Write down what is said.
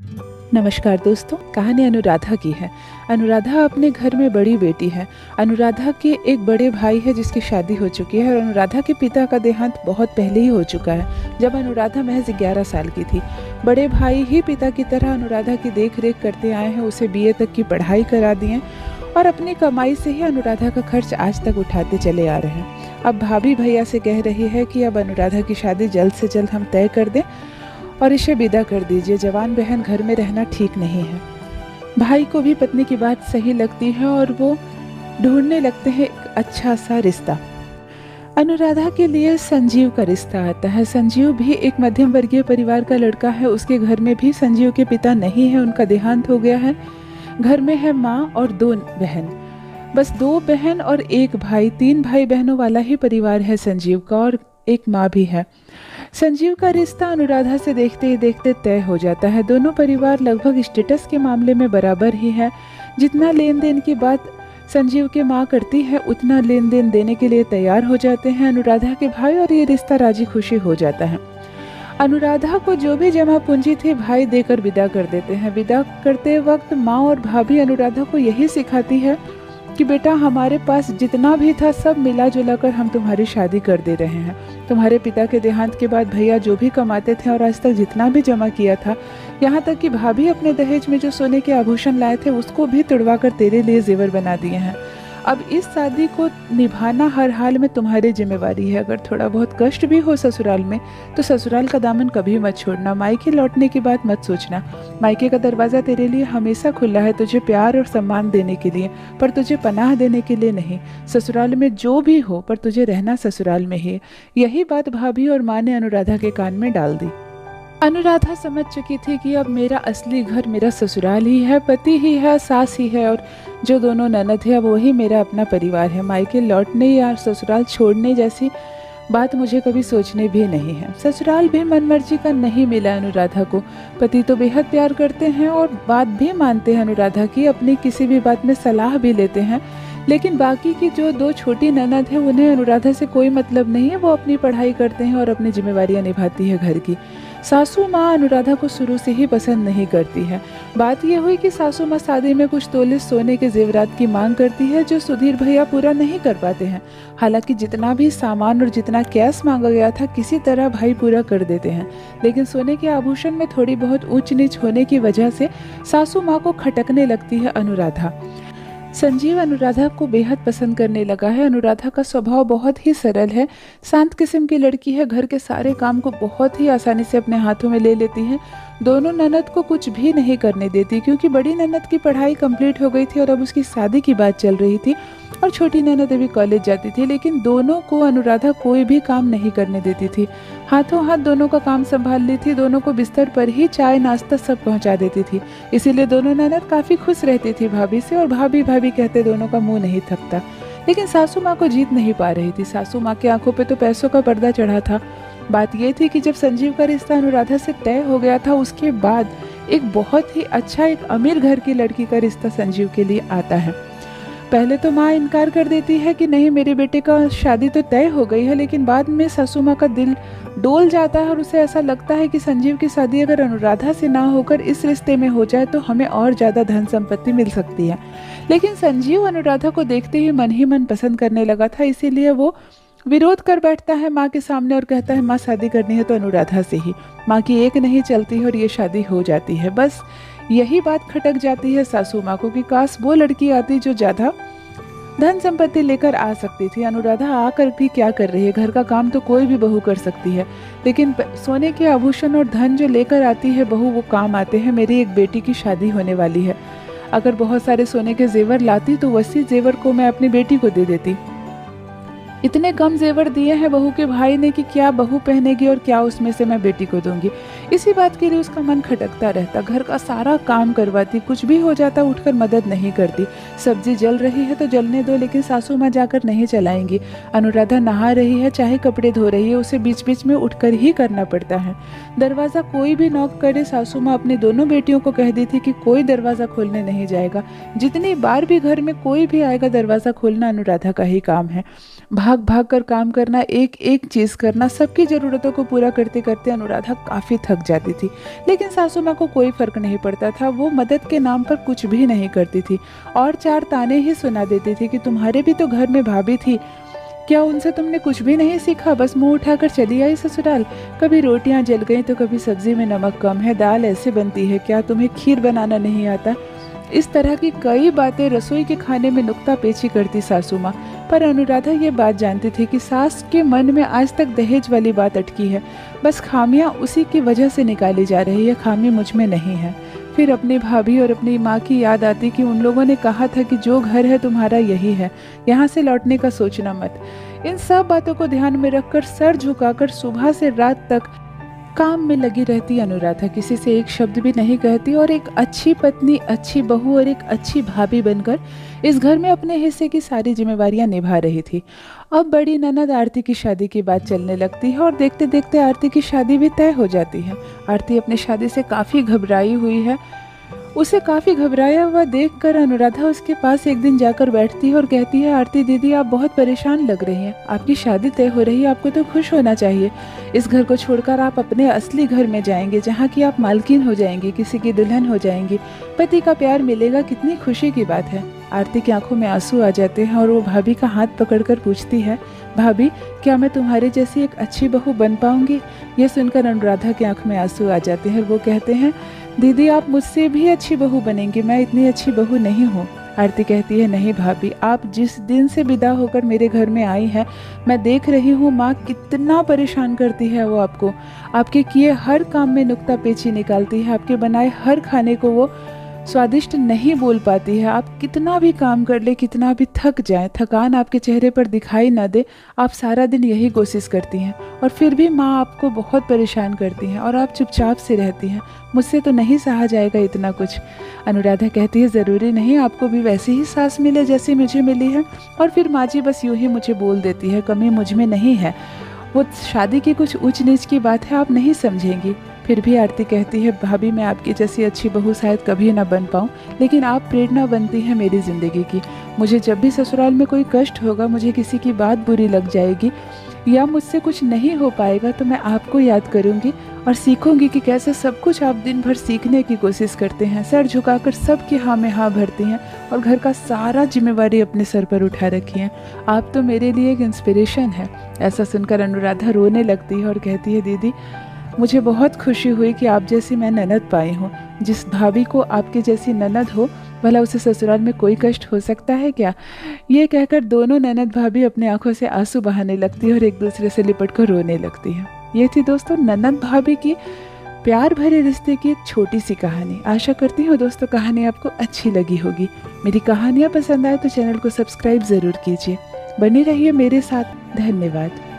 नमस्कार दोस्तों, कहानी अनुराधा की है। अनुराधा अपने घर में बड़ी बेटी है। अनुराधा के एक बड़े भाई है जिसकी शादी हो चुकी है और अनुराधा के पिता का देहांत बहुत पहले ही हो चुका है, जब अनुराधा महज 11 साल की थी। बड़े भाई ही पिता की तरह अनुराधा की देख रेख करते आए हैं, उसे बीए तक की पढ़ाई करा दी है और अपनी कमाई से ही अनुराधा का खर्च आज तक उठाते चले आ रहे हैं। अब भाभी भैया से कह रही है कि अब अनुराधा की शादी जल्द से जल्द हम तय कर दें और इसे विदा कर दीजिए, जवान बहन घर में रहना ठीक नहीं है। भाई को भी पत्नी की बात सही लगती है और वो ढूंढने लगते हैं एक अच्छा सा रिश्ता। अनुराधा के लिए संजीव का रिश्ता आता है। संजीव भी एक मध्यम वर्गीय परिवार का लड़का है। उसके घर में भी संजीव के पिता नहीं है, उनका देहांत हो गया है। घर में है माँ और 2 बहन, बस 2 बहन और 1 भाई, 3 भाई बहनों वाला ही परिवार है संजीव का, और एक माँ भी है। संजीव का रिश्ता अनुराधा से देखते ही देखते तय हो जाता है। दोनों परिवार लगभग स्टेटस के मामले में बराबर ही है। जितना लेन देन की बात संजीव की माँ करती है, उतना लेन देन देने के लिए तैयार हो जाते हैं अनुराधा के भाई, और ये रिश्ता राजी खुशी हो जाता है। अनुराधा को जो भी जमा पूंजी थी भाई देकर विदा कर देते हैं। विदा करते वक्त माँ और भाभी अनुराधा को यही सिखाती है कि बेटा, हमारे पास जितना भी था सब मिला जुला कर हम तुम्हारी शादी कर दे रहे हैं। तुम्हारे पिता के देहांत के बाद भैया जो भी कमाते थे और आज तक जितना भी जमा किया था, यहाँ तक कि भाभी अपने दहेज में जो सोने के आभूषण लाए थे उसको भी तुड़वा कर तेरे लिए जेवर बना दिए हैं। अब इस शादी को निभाना हर हाल में तुम्हारी जिम्मेवारी है। अगर थोड़ा बहुत कष्ट भी हो ससुराल में तो ससुराल का दामन कभी मत छोड़ना। मायके लौटने की बात मत सोचना। मायके का दरवाज़ा तेरे लिए हमेशा खुला है, तुझे प्यार और सम्मान देने के लिए, पर तुझे पनाह देने के लिए नहीं। ससुराल में जो भी हो पर तुझे रहना ससुराल में ही। यही बात भाभी और माँ ने अनुराधा के कान में डाल दी। अनुराधा समझ चुकी थी कि अब मेरा असली घर मेरा ससुराल ही है, पति ही है, सास ही है, और जो दोनों ननद है अब वही मेरा अपना परिवार है। मायके लौटने या ससुराल छोड़ने जैसी बात मुझे कभी सोचने भी नहीं है। ससुराल भी मनमर्जी का नहीं मिला अनुराधा को। पति तो बेहद प्यार करते हैं और बात भी मानते हैं अनुराधा की, अपनी किसी भी बात में सलाह भी लेते हैं, लेकिन बाकी की जो 2 छोटी ननद है उन्हें अनुराधा से कोई मतलब नहीं है। वो अपनी पढ़ाई करते हैं और अपनी जिम्मेवारियां निभाती है घर की। सासू माँ अनुराधा को शुरू से ही पसंद नहीं करती है। बात यह हुई कि सासू माँ शादी में कुछ तोले सोने के जेवरात की मांग करती है, जो सुधीर भैया पूरा नहीं कर पाते हैं। हालांकि जितना भी सामान और जितना कैश मांगा गया था किसी तरह भाई पूरा कर देते हैं, लेकिन सोने के आभूषण में थोड़ी बहुत ऊंच नीच होने की वजह से सासू माँ को खटकने लगती है अनुराधा। संजीव अनुराधा को बेहद पसंद करने लगा है। अनुराधा का स्वभाव बहुत ही सरल है, शांत किस्म की लड़की है। घर के सारे काम को बहुत ही आसानी से अपने हाथों में ले लेती है। दोनों ननद को कुछ भी नहीं करने देती, क्योंकि बड़ी ननद की पढ़ाई कंप्लीट हो गई थी और अब उसकी शादी की बात चल रही थी, और छोटी ननद अभी कॉलेज जाती थी, लेकिन दोनों को अनुराधा कोई भी काम नहीं करने देती थी। हाथों हाथ दोनों का काम संभाल ली थी। दोनों को बिस्तर पर ही चाय नाश्ता सब पहुंचा देती थी। इसीलिए दोनों ननद काफ़ी खुश रहती थी भाभी से, और भाभी भाभी कहते दोनों का मुंह नहीं थकता। लेकिन सासू माँ को जीत नहीं पा रही थी। सासू माँ की आंखों पे तो पैसों का पर्दा चढ़ा था। बात ये थी कि जब संजीव का रिश्ता अनुराधा से तय हो गया था, उसके बाद एक बहुत ही अच्छा, एक अमीर घर की लड़की का रिश्ता संजीव के लिए आता है। पहले तो माँ इनकार कर देती है कि नहीं, मेरे बेटे का शादी तो तय हो गई है, लेकिन बाद में सासू माँ का दिल डोल जाता है और उसे ऐसा लगता है कि संजीव की शादी अगर अनुराधा से ना होकर इस रिश्ते में हो जाए तो हमें और ज़्यादा धन संपत्ति मिल सकती है। लेकिन संजीव अनुराधा को देखते ही मन पसंद करने लगा था, इसीलिए वो विरोध कर बैठता है माँ के सामने और कहता है, माँ शादी करनी है तो अनुराधा से ही। माँ की एक नहीं चलती है और ये शादी हो जाती है। बस यही बात खटक जाती है सासू माँ को कि काश वो लड़की आती जो ज़्यादा धन संपत्ति लेकर आ सकती थी। अनुराधा आकर भी क्या कर रही है? घर का काम तो कोई भी बहू कर सकती है, लेकिन सोने के आभूषण और धन जो लेकर आती है बहू, वो काम आते हैं। मेरी एक बेटी की शादी होने वाली है, अगर बहुत सारे सोने के जेवर लाती तो वसी जेवर को मैं अपनी बेटी को दे देती। इतने कम जेवर दिए हैं बहू के भाई ने कि क्या बहू पहनेगी और क्या उसमें से मैं बेटी को दूंगी। इसी बात के लिए उसका मन खटकता रहता। घर का सारा काम करवाती, कुछ भी हो जाता उठकर मदद नहीं करती। सब्जी जल रही है तो जलने दो, लेकिन सासू माँ जाकर नहीं चलाएंगी। अनुराधा नहा रही है, चाहे कपड़े धो रही है, उसे बीच बीच में उठकर ही करना पड़ता है। दरवाज़ा कोई भी नॉक करे, सासू माँ अपनी दोनों बेटियों को कह दी थी कि कोई दरवाज़ा खोलने नहीं जाएगा। जितनी बार भी घर में कोई भी आएगा, दरवाज़ा खोलना अनुराधा का ही काम है। भाग भाग कर काम करना, एक एक चीज़ करना, सबकी ज़रूरतों को पूरा करते करते अनुराधा काफ़ी थक जाती थी। लेकिन सासू माँ को कोई फ़र्क नहीं पड़ता था, वो मदद के नाम पर कुछ भी नहीं करती थी और चार ताने ही सुना देती थी कि तुम्हारे भी तो घर में भाभी थी, क्या उनसे तुमने कुछ भी नहीं सीखा, बस मुंह उठाकर चली आई ससुराल। कभी रोटियां जल गई तो कभी सब्जी में नमक कम है, दाल ऐसे बनती है, क्या तुम्हें खीर बनाना नहीं आता। इस तरह की कई बातें रसोई के खाने में नुक्ता पेची करती सासू माँ। पर अनुराधा ये बात जानती थी कि सास के मन में आज तक दहेज वाली बात अटकी है, बस खामियां उसी की वजह से निकाली जा रही है, खामी मुझ में नहीं है। फिर अपनी भाभी और अपनी माँ की याद आती कि उन लोगों ने कहा था कि जो घर है तुम्हारा यही है, यहाँ से लौटने का सोचना मत। इन सब बातों को ध्यान में रखकर सर झुकाकर सुबह से रात तक काम में लगी रहती अनुराधा, किसी से एक शब्द भी नहीं कहती और एक अच्छी पत्नी, अच्छी बहू और एक अच्छी भाभी बनकर इस घर में अपने हिस्से की सारी जिम्मेवारियां निभा रही थी। अब बड़ी ननद आरती की शादी की बात चलने लगती है और देखते देखते आरती की शादी भी तय हो जाती है। आरती अपनी शादी से काफ़ी घबराई हुई है। उसे काफ़ी घबराया हुआ देखकर अनुराधा उसके पास एक दिन जाकर बैठती है और कहती है, आरती दीदी आप बहुत परेशान लग रही हैं, आपकी शादी तय हो रही है, आपको तो खुश होना चाहिए। इस घर को छोड़कर आप अपने असली घर में जाएंगे, जहाँ की आप मालकिन हो जाएंगी, किसी की दुल्हन हो जाएंगी, पति का प्यार मिलेगा, कितनी खुशी की बात है। आरती की आंखों में आंसू आ जाते हैं और वो भाभी का हाथ पकड़कर पूछती है, भाभी क्या मैं तुम्हारे जैसी एक अच्छी बहू बन पाऊंगी। ये सुनकर अनुराधा की आंख में आंसू आ जाते हैं और वो कहते हैं, दीदी आप मुझसे भी अच्छी बहू बनेंगी, मैं इतनी अच्छी बहू नहीं हूँ। आरती कहती है, नहीं भाभी, आप जिस दिन से विदा होकर मेरे घर में आई हैं, मैं देख रही हूँ माँ कितना परेशान करती है वो आपको, आपके किए हर काम में नुक्ता पेची निकालती है, आपके बनाए हर खाने को वो स्वादिष्ट नहीं बोल पाती है। आप कितना भी काम कर ले, कितना भी थक जाए, थकान आपके चेहरे पर दिखाई ना दे, आप सारा दिन यही कोशिश करती हैं और फिर भी माँ आपको बहुत परेशान करती हैं और आप चुपचाप से रहती हैं। मुझसे तो नहीं सहा जाएगा इतना कुछ। अनुराधा कहती है, ज़रूरी नहीं आपको भी वैसी ही सास मिले जैसी मुझे मिली है। और फिर माँ जी बस यूँ ही मुझे बोल देती है, कमी मुझ में नहीं है, वो शादी की कुछ ऊंच नीच की बात है, आप नहीं समझेंगी। फिर भी आरती कहती है, भाभी मैं आपकी जैसी अच्छी बहू शायद कभी ना बन पाऊँ, लेकिन आप प्रेरणा बनती हैं मेरी ज़िंदगी की। मुझे जब भी ससुराल में कोई कष्ट होगा, मुझे किसी की बात बुरी लग जाएगी या मुझसे कुछ नहीं हो पाएगा, तो मैं आपको याद करूँगी और सीखूंगी कि कैसे सब कुछ आप दिन भर सीखने की कोशिश करते हैं, सर झुकाकर सबकी हाँ में हाँ भरती हैं और घर का सारा जिम्मेवारी अपने सर पर उठा रखी हैं। आप तो मेरे लिए एक इंस्पिरेशन है। ऐसा सुनकर अनुराधा रोने लगती है और कहती है, दीदी मुझे बहुत खुशी हुई कि आप जैसी मैं ननद पाई हूँ। जिस भाभी को आपकी जैसी ननद हो, भला उसे ससुराल में कोई कष्ट हो सकता है क्या। ये कहकर दोनों ननद भाभी अपनी आंखों से आंसू बहाने लगती है और एक दूसरे से लिपट कर रोने लगती है। ये थी दोस्तों ननद भाभी की प्यार भरे रिश्ते की एक छोटी सी कहानी। आशा करती हूँ दोस्तों कहानी आपको अच्छी लगी होगी। मेरी कहानियाँ पसंद आए तो चैनल को सब्सक्राइब ज़रूर कीजिए। बने रहिए मेरे साथ। धन्यवाद।